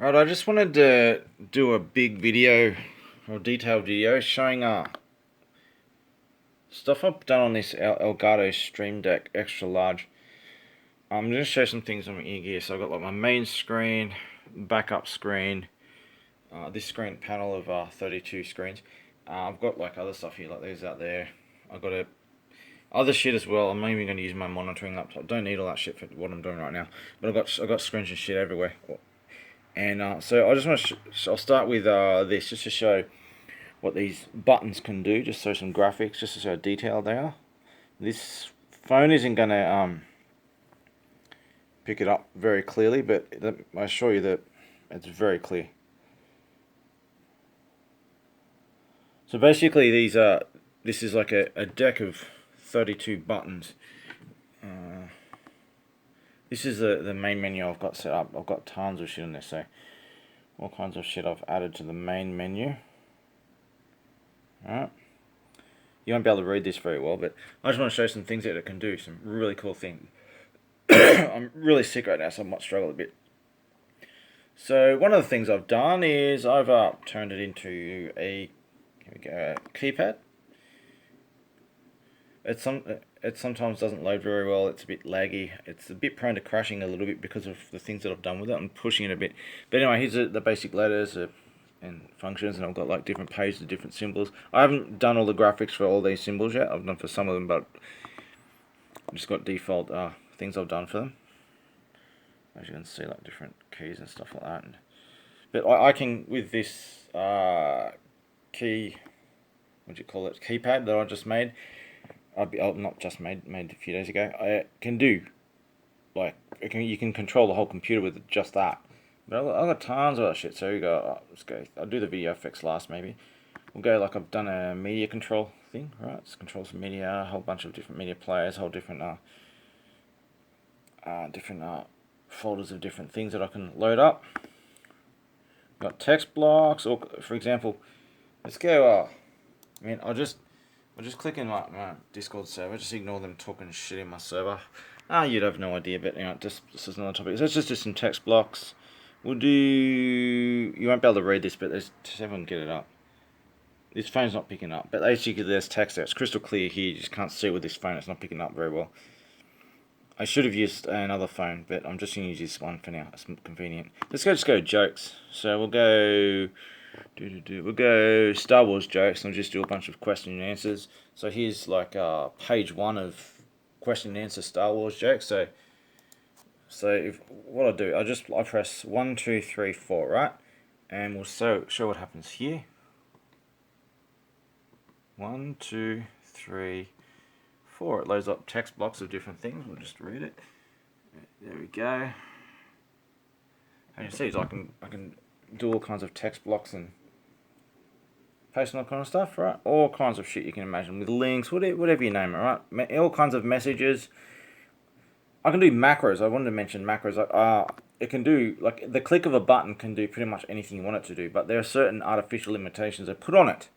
Right, I just wanted to do a big video or detailed video showing stuff I've done on this Elgato Stream Deck Extra Large. I'm going to show some things on my ear gear. So I've got like my main screen, backup screen, this screen panel of 32 screens. I've got like other stuff here, like these out there. I've got other shit as well. I'm not even going to use my monitoring laptop. Don't need all that shit for what I'm doing right now. But I've got screens and shit everywhere. And so I just want to. I'll start with this just to show what these buttons can do. Just show some graphics, just to show how detailed they are. This phone isn't gonna pick it up very clearly, but I assure you that it's very clear. So basically, this is like a deck of 32 buttons. This is the main menu I've got set up. I've got tons of shit on this, so all kinds of shit I've added to the main menu. Alright. You won't be able to read this very well, but I just want to show some things that it can do, some really cool things. I'm really sick right now, so I might struggle a bit. So one of the things I've done is I've turned it into a keypad. It sometimes doesn't load very well. It's a bit laggy. It's a bit prone to crashing a little bit because of the things that I've done with it. I'm pushing it a bit. But anyway, here's the basic letters and functions, and I've got like different pages of different symbols. I haven't done all the graphics for all these symbols yet. I've done for some of them, but I've just got default things I've done for them. As you can see, like different keys and stuff like that. But I can, with this what do you call it, keypad that I just made. Not just made a few days ago. I can do, like, you can control the whole computer with just that. But I've got tons of other shit. So we go. Let's go. I'll do the video effects last, maybe. We'll go like I've done a media control thing, right? Let's control some media, a whole bunch of different media players, whole different folders of different things that I can load up. Got text blocks, or for example, let's go. I'll just click in my Discord server. Just ignore them talking shit in my server. You'd have no idea, but this is another topic. So let's just do some text blocks. We'll do. You won't be able to read this, but there's everyone get it up. This phone's not picking up, but actually there's text there. It's crystal clear here. You just can't see it with this phone. It's not picking up very well. I should have used another phone, but I'm just going to use this one for now. It's convenient. Let's just go jokes. So we'll go. We'll go Star Wars jokes, and we'll just do a bunch of question and answers. So here's like page 1 of question and answer Star Wars jokes. So what I do, I press 1, 2, 3, 4, right, and we'll show what happens here. 1, 2, 3, 4. It loads up text blocks of different things. We'll just read it. There we go. And you see, I can do all kinds of text blocks and paste and all kind of stuff, right? All kinds of shit you can imagine with links, whatever you name it, right? All kinds of messages. I can do macros. I wanted to mention macros. It can do, like, the click of a button can do pretty much anything you want it to do, but there are certain artificial limitations they put on it.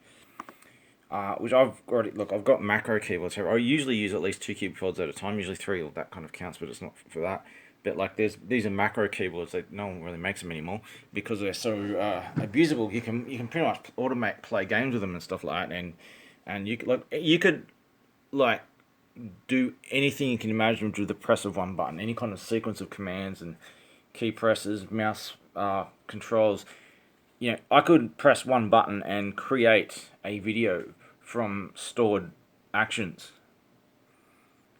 Which I've got macro keyboards here. I usually use at least 2 keyboards at a time, usually 3, or that kind of counts, but it's not for that. But like these are macro keyboards that no one really makes them anymore because they're so abusable. You can pretty much play games with them and stuff like that, and you could do anything you can imagine with the press of one button. Any kind of sequence of commands and key presses, mouse controls. I could press one button and create a video from stored actions,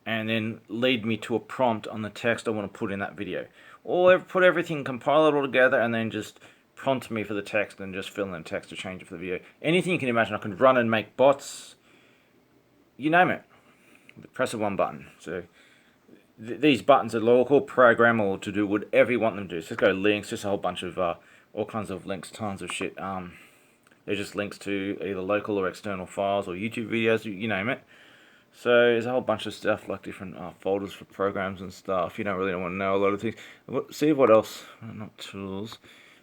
and then lead me to a prompt on the text I want to put in that video. Or put everything, compile it all together, and then just prompt me for the text and just fill in the text to change it for the video. Anything you can imagine. I can run and make bots. You name it. The press of one button. So these buttons are all programmable to do whatever you want them to do. So let's go links, just a whole bunch of all kinds of links, tons of shit. They're just links to either local or external files or YouTube videos, you name it. So there's a whole bunch of stuff, like different folders for programs and stuff. You don't really want to know a lot of things. See what else? Not tools.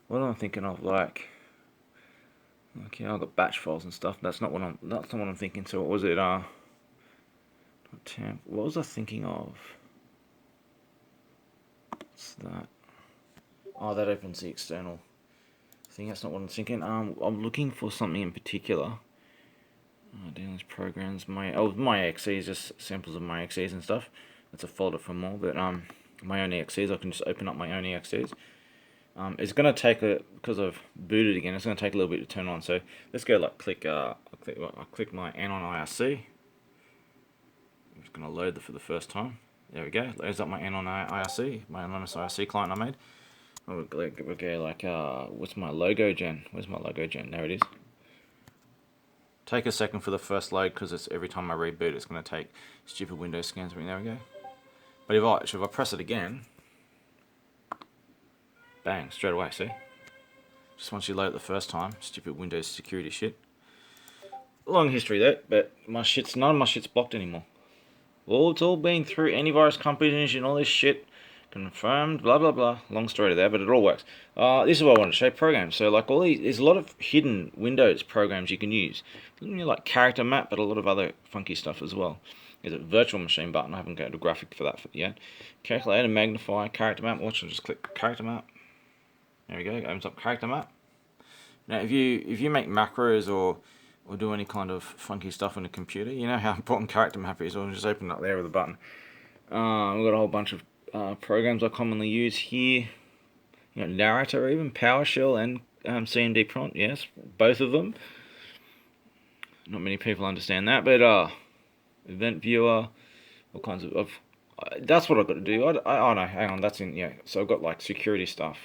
What am I thinking of? Like, okay, I've got batch files and stuff. That's not what I'm thinking. So what was it? What was I thinking of? What's that? Oh, that opens the external I think that's not what I'm thinking. I'm looking for something in particular. Down these programs, my XEs, just samples of my XEs and stuff. That's a folder for more, but my own XEs, I can just open up my own XEs. It's gonna take because I've booted again. It's gonna take a little bit to turn on. So let's go like click. I'll click my Anon IRC. I'm just gonna load for the first time. There we go. Loads up my Anon IRC, my anonymous IRC client I made. We'll go like what's my logo gen? Where's my logo gen? There it is. Take a second for the first load because it's every time I reboot, it's going to take stupid Windows scans. There we go. But if I press it again, bang, straight away. See, just once you load it the first time, stupid Windows security shit. Long history there, but none of my shit's blocked anymore. Well, it's all been through antivirus companies and all this shit. Confirmed, blah blah blah. Long story there, but it all works. This is what I wanted to show: programs. So like all these, there's a lot of hidden Windows programs you can use. Like character map, but a lot of other funky stuff as well. There's a virtual machine button. I haven't got a graphic for that yet. Calculator, magnify, character map. Watch, I'll just click character map. There we go. Opens up character map. Now, if you make macros or do any kind of funky stuff on the computer, you know how important character map is. I'll just open it up there with a button. We've got a whole bunch of programs I commonly use here. Narrator, even PowerShell and CMD prompt. Yes, both of them. Not many people understand that, but event viewer, all kinds of. That's what I've got to do. Oh no, hang on, that's in So I've got like security stuff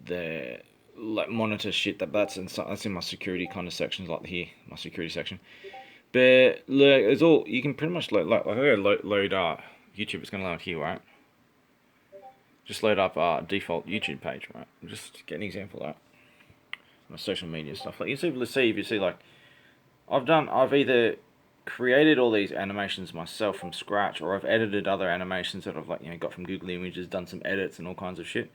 there, like monitor shit. That's in my security kind of sections, like here, my security section. But look, it's all you can pretty much load. Like I go load YouTube. It's gonna load here, right? Just load up default YouTube page, right? Just get an example of that. My social media stuff. Like if you see like I've either created all these animations myself from scratch, or I've edited other animations that I've got from Google Images, done some edits and all kinds of shit.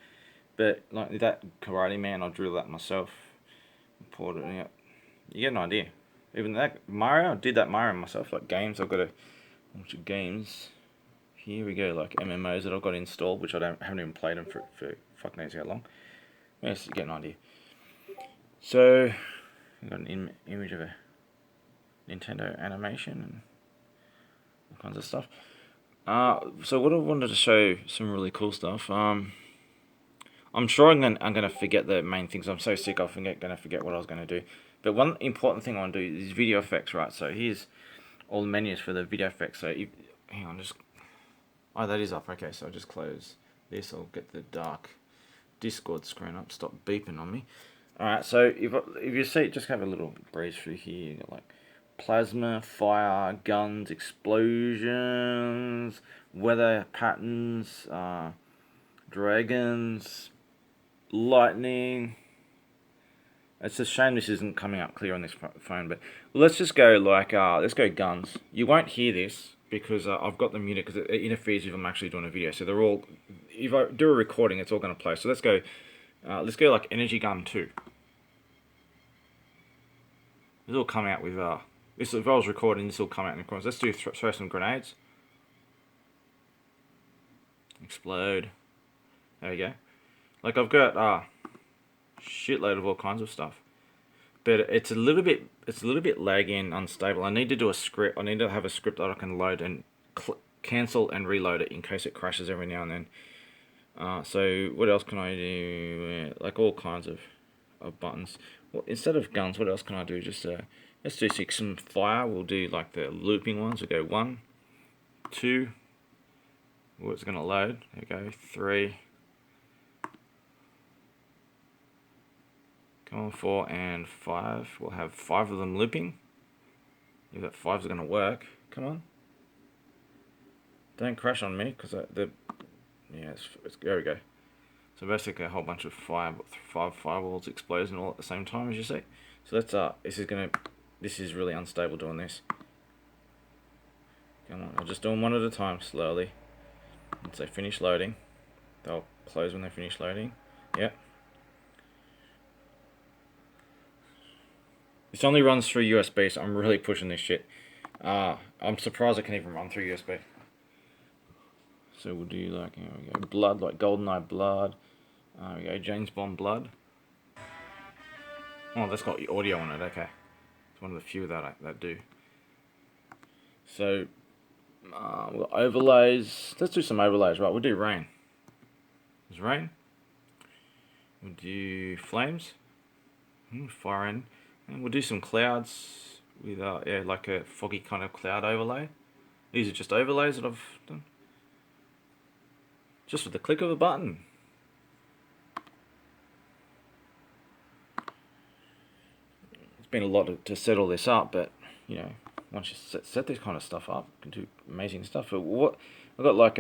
But like that Karate Man, I drew that myself, imported it. You get an idea. Even that Mario, I did that Mario myself. Like games, I've got a bunch of games. Here we go, like MMOs that I've got installed, which haven't even played them for fuck knows how long. Let's get an idea. So, I've got an image of a Nintendo animation and all kinds of stuff. So what I wanted to show some really cool stuff. I'm sure I'm gonna forget the main things. I'm so sick I'm gonna forget what I was gonna do. But one important thing I want to do is video effects, right? So here's all the menus for the video effects. So hang on, oh, that is up. Okay, so I'll just close this. I'll get the dark Discord screen up. Stop beeping on me. Alright, so if you see, just have a little breeze through here. You got like plasma, fire, guns, explosions, weather patterns, dragons, lightning. It's a shame this isn't coming up clear on this phone, but let's just go like, let's go guns. You won't hear this because I've got them muted because it interferes if I'm actually doing a video. So they're all, if I do a recording, it's all going to play. So let's go like Energy Gun 2. This will come out with, this if I was recording, this will come out in the corners. Let's do throw some grenades. Explode. There we go. Like I've got shitload of all kinds of stuff. But it's a little bit laggy and unstable. I need to do a script. I need to have a script that I can load and cancel and reload it in case it crashes every now and then. So what else can I do? Like all kinds of buttons. Well, instead of guns, what else can I do? Just let's do some fire. We'll do like the looping ones. We'll go 1, 2. Oh, it's gonna load. There we go. 3. Come on, 4 and 5. We'll have 5 of them looping. If that 5's going to work. Come on. Don't crash on me, because there we go. So basically a whole bunch of 5 firewalls exploding all at the same time, as you see. So let's this is really unstable doing this. Come on, I'll just do them one at a time, slowly. Once they finish loading, they'll close when they finish loading. Yep. This only runs through USB, so I'm really pushing this shit. I'm surprised I can even run through USB. So we'll do like, here we go, blood, like GoldenEye blood. There we go, James Bond blood. Oh, that's got audio on it. Okay, it's one of the few that do. So we've got overlays. Let's do some overlays. Right, we'll do rain. There's rain. We'll do flames. Fire in, and we'll do some clouds with yeah, like a foggy kind of cloud overlay. These are just overlays that I've done just with the click of a button. It's been a lot to set all this up, but you know, once you set this kind of stuff up, you can do amazing stuff. But what I've got like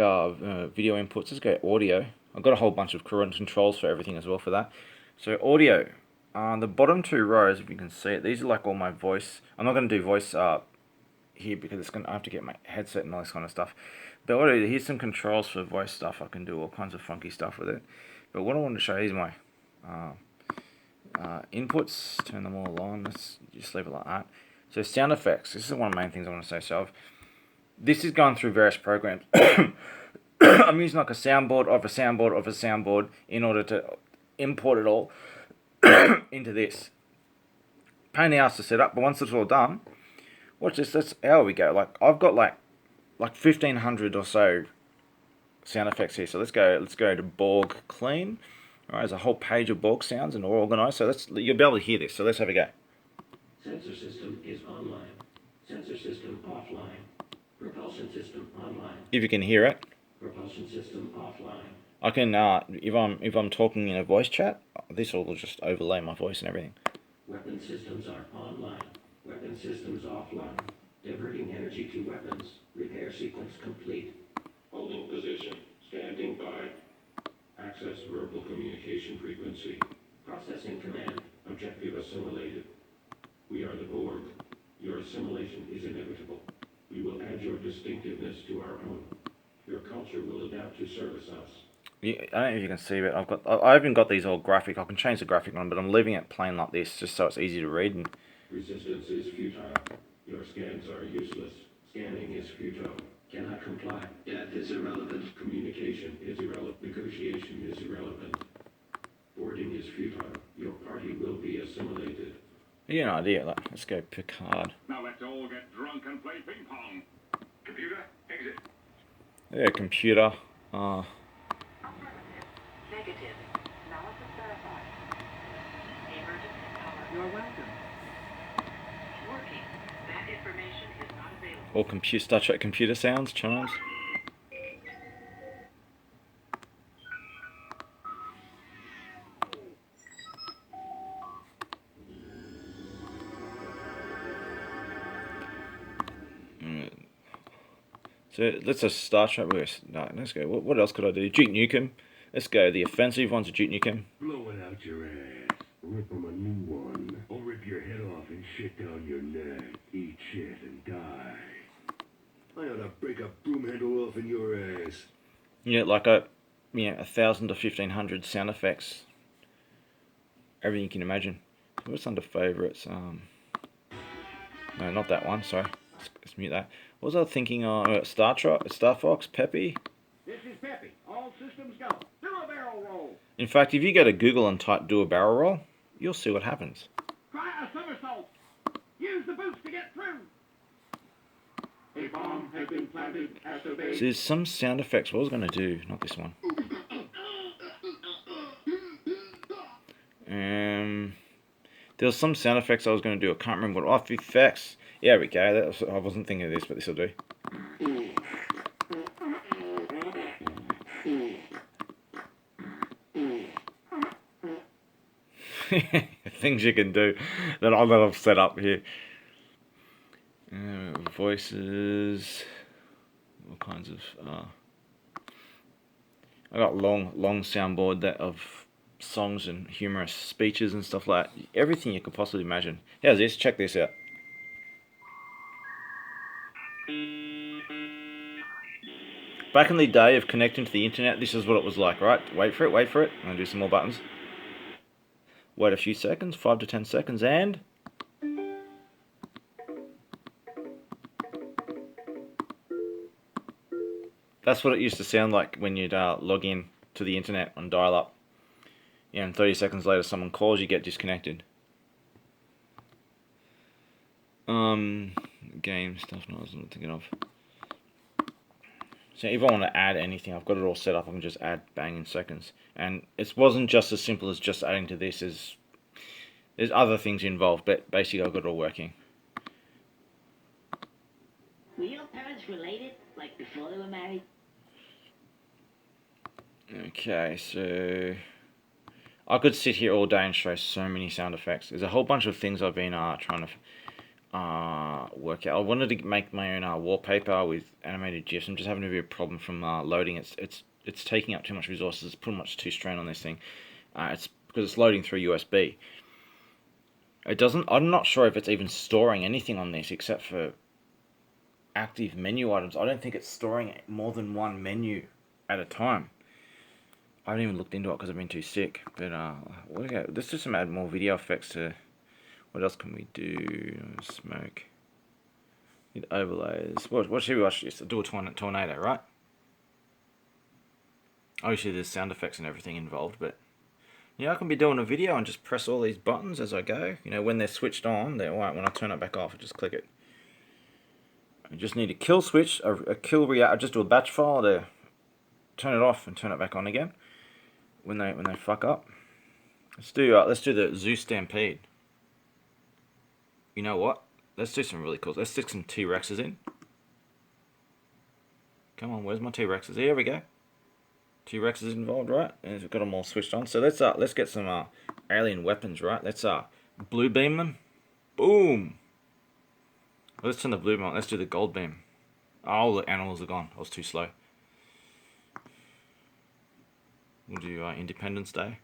video inputs. Let's go audio. I've got a whole bunch of current controls for everything as well for that. So audio. The bottom two rows, if you can see it, these are like all my voice. I'm not going to do voice here because I have to get my headset and all this kind of stuff. But what I do, here's some controls for voice stuff. I can do all kinds of funky stuff with it. But what I want to show you is my inputs. Turn them all on. Let's just leave it like that. So sound effects. This is one of the main things I want to say. So this is going through various programs. I'm using like a soundboard of a soundboard of a soundboard in order to import it all into this. Pain in the ass to set up, but once it's all done, watch this. That's how we go. Like I've got like 1,500 or so sound effects here. So let's go to Borg clean. All right, there's a whole page of Borg sounds and all organized. So you'll be able to hear this. So let's have a go. Sensor system is online. Sensor system offline. Propulsion system online. If you can hear it. Propulsion system offline. I can if I'm talking in a voice chat, this will just overlay my voice and everything. Weapon systems are online. Weapon systems offline. Diverting energy to weapons. Repair sequence complete. Holding position. Standing by. Access verbal communication frequency. Processing command. Objective assimilated. We are the Borg. Your assimilation is inevitable. We will add your distinctiveness to our own. Your culture will adapt to service us. Yeah, I don't know if you can see, but I even got these all graphic. I can change the graphic one, but I'm leaving it plain like this, just so it's easy to read. And resistance is futile. Your scans are useless. Scanning is futile. Cannot comply. Death is irrelevant. Communication is irrelevant. Negotiation is irrelevant. Boarding is futile. Your party will be assimilated. you get an idea. Like, let's go Picard. Now let's all get drunk and play ping pong. Computer, exit. Yeah, computer. Negative. Analysis verified. Emergency power. You're welcome. Working. That information is not available. Or Star Trek computer sounds, chimes. So let's just Star Trek. No, let's go. What else could I do? Duke Nukem. Let's go. The offensive one's a Duke Nukem. Blow it out your ass. Rip 'em a new one. Or rip your head off and shit down your neck. Eat shit and die. I ought to break a broom handle off in your ass. You get like 1,000 to 1,500 sound effects. Everything you can imagine. So what's under favorites? No, not that one. Sorry. Let's mute that. What was I thinking? Star Fox, Peppy. This is Peppy. All systems go. Do a barrel roll. In fact, if you go to Google and type "do a barrel roll," you'll see what happens. Try a somersault. Use the boots to get through. A bomb has been planted at the base. So there's some sound effects. What I was going to do, not this one. There was some sound effects I was going to do. I can't remember what. Oh, effects. Yeah, we go. I wasn't thinking of this, but this will do. Things you can do that I've set up here. Voices, all kinds of. I got long soundboard of songs and humorous speeches and stuff like that. Everything you could possibly imagine. How's this? Check this out. Back in the day of connecting to the internet, this is what it was like, right? Wait for it. I'm going to do some more buttons. Wait a few seconds, 5 to 10 seconds, and... that's what it used to sound like when you'd log in to the internet on dial-up. And 30 seconds later someone calls, you get disconnected. Game stuff. No, I was not thinking of. So if I want to add anything, I've got it all set up. I can just add bang in seconds. And it wasn't just as simple as just adding to this. There's other things involved, but basically I've got it all working. Were your parents related, like before they were married? Okay, so I could sit here all day and show so many sound effects. There's a whole bunch of things I've been trying to work out. I wanted to make my own wallpaper with animated GIFs. I'm just having a bit of a problem from loading. It's taking up too much resources. It's putting much too strain on this thing. It's because it's loading through USB. It doesn't. I'm not sure if it's even storing anything on this except for active menu items. I don't think it's storing more than one menu at a time. I haven't even looked into it because I've been too sick. But let's do some add more video effects to. What else can we do? Smoke. Need overlays. What should we watch? Just do a tornado, right? Obviously, there's sound effects and everything involved, but yeah, I can be doing a video and just press all these buttons as I go. You know, when they're switched on, they won't. When I turn it back off, I just click it. I just need a kill switch, a kill react. I just do a batch file to turn it off and turn it back on again when they fuck up. Let's do the Zoo Stampede. You know what? Let's do some really cool. Let's stick some T-Rexes in. Come on, where's my T-Rexes? Here we go. T-Rexes involved, right? And we've got them all switched on. So let's get some alien weapons, right? Let's blue beam them. Boom. Let's turn the blue beam on. Let's do the gold beam. Oh, the animals are gone. I was too slow. We'll do Independence Day.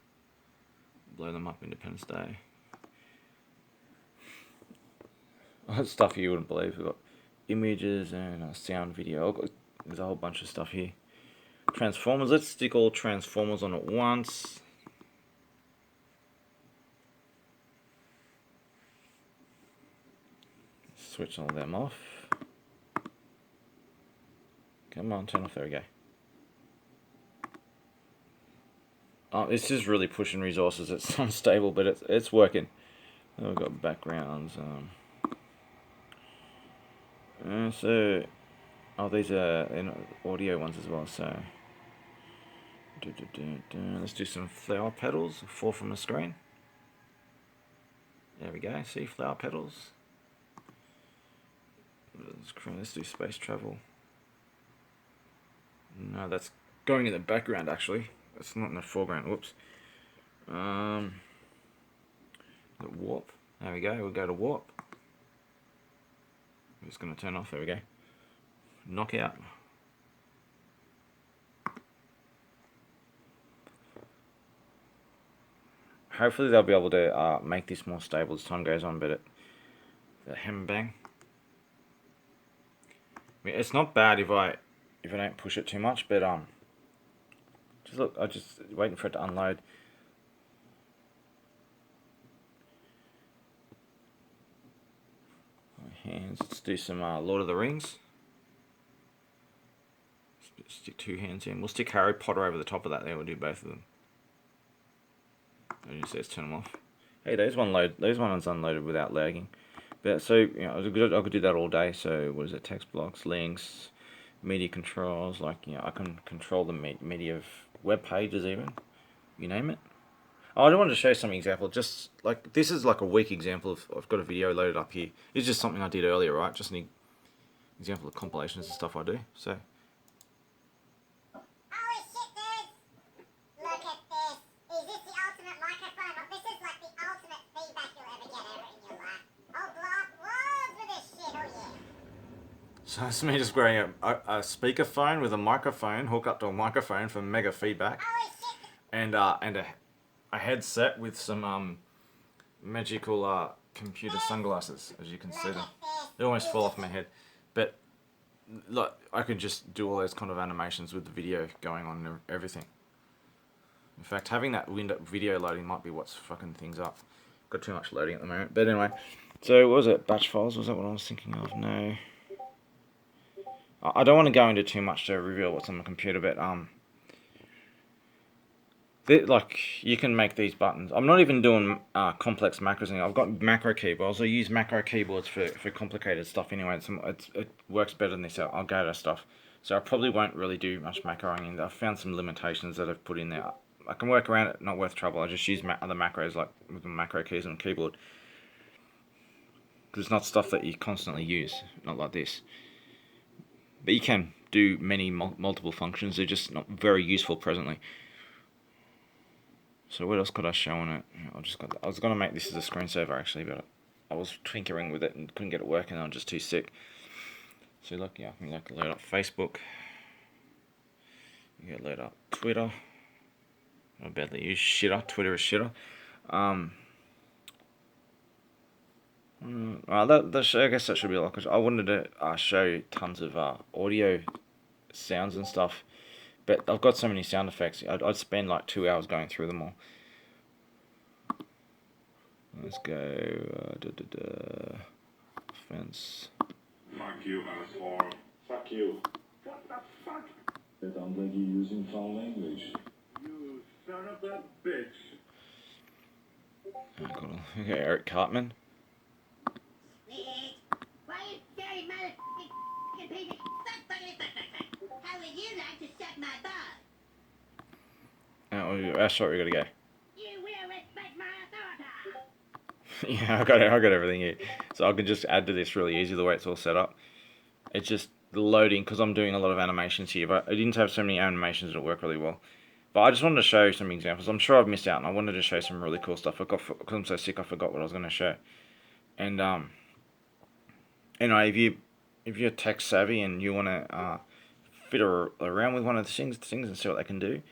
Blow them up, Independence Day. Oh, stuff you wouldn't believe. We've got images and sound, video. There's a whole bunch of stuff here. Transformers. Let's stick all Transformers on at once. Switch all of them off. Come on, turn off. There we go. Oh, this is really pushing resources. It's unstable, but it's working. Oh, we've got backgrounds. These are audio ones as well. So, let's do some flower petals. Fall from the screen. There we go. See, flower petals. Let's do space travel. No, that's going in the background actually. It's not in the foreground. Whoops. The warp. There we go. We'll go to warp. I'm just going to turn off. There we go. Knockout. Hopefully they'll be able to make this more stable as time goes on. But the hem bang. I mean, it's not bad if I don't push it too much, but just look, I'm just waiting for it to unload. My hands. Let's do some Lord of the Rings. Stick two hands in. We'll stick Harry Potter over the top of that. There, we'll do both of them. I just says turn them off. Hey, those ones unloaded without lagging. But so I could do that all day. So what is it? Text blocks, links, media controls. I can control the media of web pages even. You name it. Oh, I wanted to show you some example. Just like this is like a weak example of I've got a video loaded up here. It's just something I did earlier, right? Just an example of compilations and stuff I do. So. So it's me just wearing a speakerphone with a microphone, hook up to a microphone for mega feedback, and a headset with some magical computer sunglasses, as you can see them. They almost fall off my head, but look, I could just do all those kind of animations with the video going on and everything. In fact, having that video loading might be what's fucking things up. Got too much loading at the moment, but anyway. So what was it? Batch files? Was that what I was thinking of? No. I don't want to go into too much to reveal what's on the computer, but Like, you can make these buttons. I'm not even doing complex macros anymore. I've got macro keyboards. I use macro keyboards for complicated stuff anyway. It works better than this Elgato stuff. So I probably won't really do much macroing in there. I've found some limitations that I've put in there. I can work around it, not worth trouble. I just use other macros like with the macro keys on the keyboard. Because it's not stuff that you constantly use, not like this. But you can do many multiple functions. They're just not very useful presently. So what else could I show on it? I was gonna make this as a screensaver actually, but I was tinkering with it and couldn't get it working. I'm just too sick. So look, yeah, I can like load up Facebook. You can load up Twitter. I badly use shitter. Twitter is shitter. I guess that should be like. I wanted to show tons of audio sounds and stuff, but I've got so many sound effects. I'd spend like 2 hours going through them all. Let's go. Fence. Fuck you, asshole. Fuck you. What the fuck? It sounds like you're using foul language. You son of a bitch. Okay, Eric Cartman. Why you dirty motherfucking piece of fuck. How would you like to suck my balls? That's right, we gotta go. You will respect my authority. Yeah, I got everything here. So I can just add to this really easy the way it's all set up. It's just the loading, because I'm doing a lot of animations here, but I didn't have so many animations that work really well. But I just wanted to show some examples. I'm sure I've missed out, and I wanted to show some really cool stuff. Because I'm so sick, I forgot what I was going to show. And anyway, if you're tech savvy and you want to fiddle around with one of the things and see what they can do,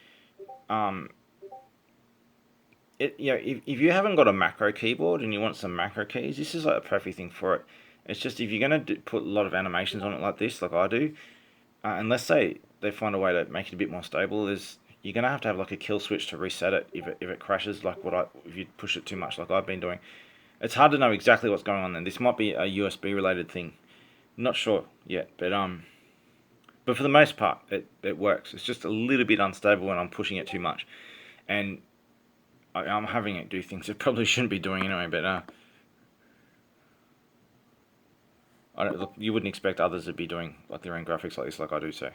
if you haven't got a macro keyboard and you want some macro keys, this is like a perfect thing for it. It's just if you're going to put a lot of animations on it like this, like I do, and let's say they find a way to make it a bit more stable, you're going to have like a kill switch to reset it if it crashes, like if you push it too much like I've been doing. It's hard to know exactly what's going on then. This might be a USB related thing. Not sure yet, but for the most part, it works. It's just a little bit unstable when I'm pushing it too much. And I'm having it do things it probably shouldn't be doing anyway, but look, you wouldn't expect others to be doing like their own graphics like this, like I do. So,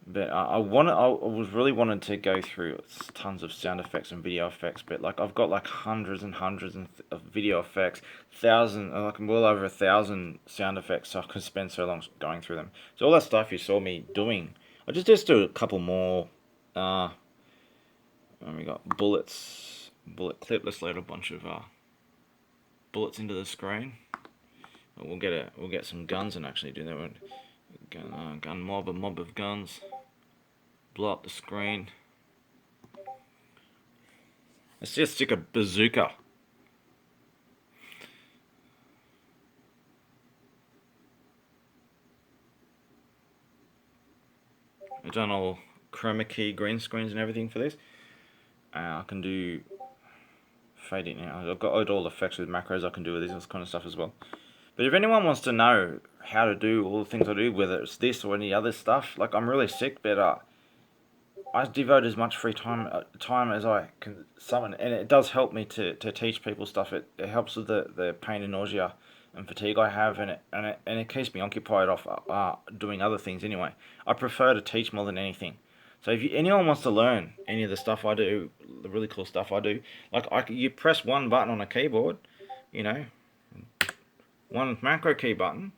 but I was really wanted to go through tons of sound effects and video effects, but like I've got like hundreds and hundreds of video effects, like well over 1,000 sound effects. So I could spend so long going through them. So all that stuff you saw me doing, I just do a couple more. And we got bullet clip. Let's load a bunch of bullets into the screen. We'll get some guns and actually do that one. Gun mob, a mob of guns. Blow up the screen. Let's just stick a bazooka. I've done all chroma key green screens and everything for this. I can do fading now. I've got all the effects with macros I can do with this kind of stuff as well. But if anyone wants to know how to do all the things I do, whether it's this or any other stuff, like I'm really sick, but I devote as much free time as I can summon, and it does help me to teach people stuff. It helps with the pain and nausea and fatigue I have, and it keeps me occupied off doing other things anyway. I prefer to teach more than anything. So if anyone wants to learn any of the stuff I do, the really cool stuff I do, like you press one button on a keyboard, one macro key button,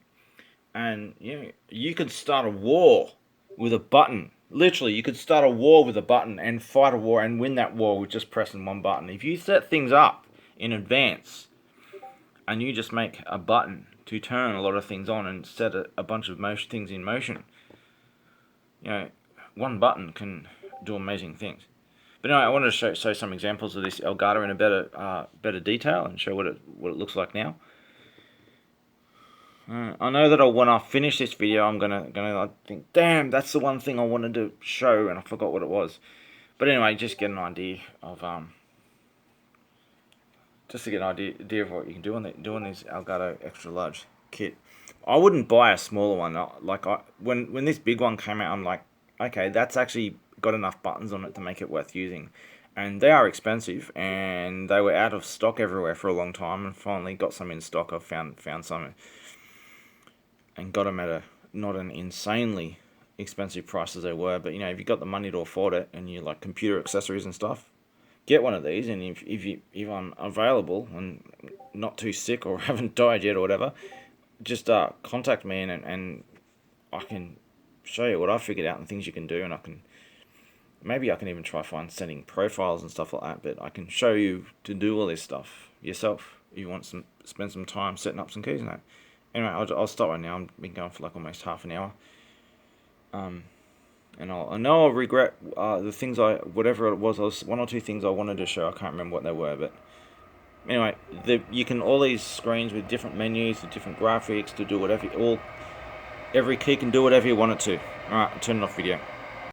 and you could start a war with a button. Literally, you could start a war with a button and fight a war and win that war with just pressing one button. If you set things up in advance and you just make a button to turn a lot of things on and set a bunch of things in motion, one button can do amazing things. But anyway, I wanted to show some examples of this Elgato in a better detail and show what it looks like now. I know that when I finish this video, I'm gonna think, damn, that's the one thing I wanted to show, and I forgot what it was. But anyway, just get an idea of idea of what you can do on this Elgato extra large kit. I wouldn't buy a smaller one. When this big one came out, I'm like, okay, that's actually got enough buttons on it to make it worth using. And they are expensive, and they were out of stock everywhere for a long time, and finally got some in stock. I've found some, and got them at a not an insanely expensive price as they were. But you know, if you got the money to afford it, and you like computer accessories and stuff, get one of these. And if I'm available and not too sick or haven't died yet or whatever, just contact me, and I can show you what I figured out and things you can do, and maybe I can even try sending profiles and stuff like that. But I can show you to do all this stuff yourself if you want spend some time setting up some keys and that. Anyway, I'll stop right now. I've been going for like almost half an hour. And I know I'll regret the things whatever it was one or two things I wanted to show. I can't remember what they were, but anyway, you can all these screens with different menus, with different graphics to do whatever. Every key can do whatever you want it to. All right, I'll turn it off video.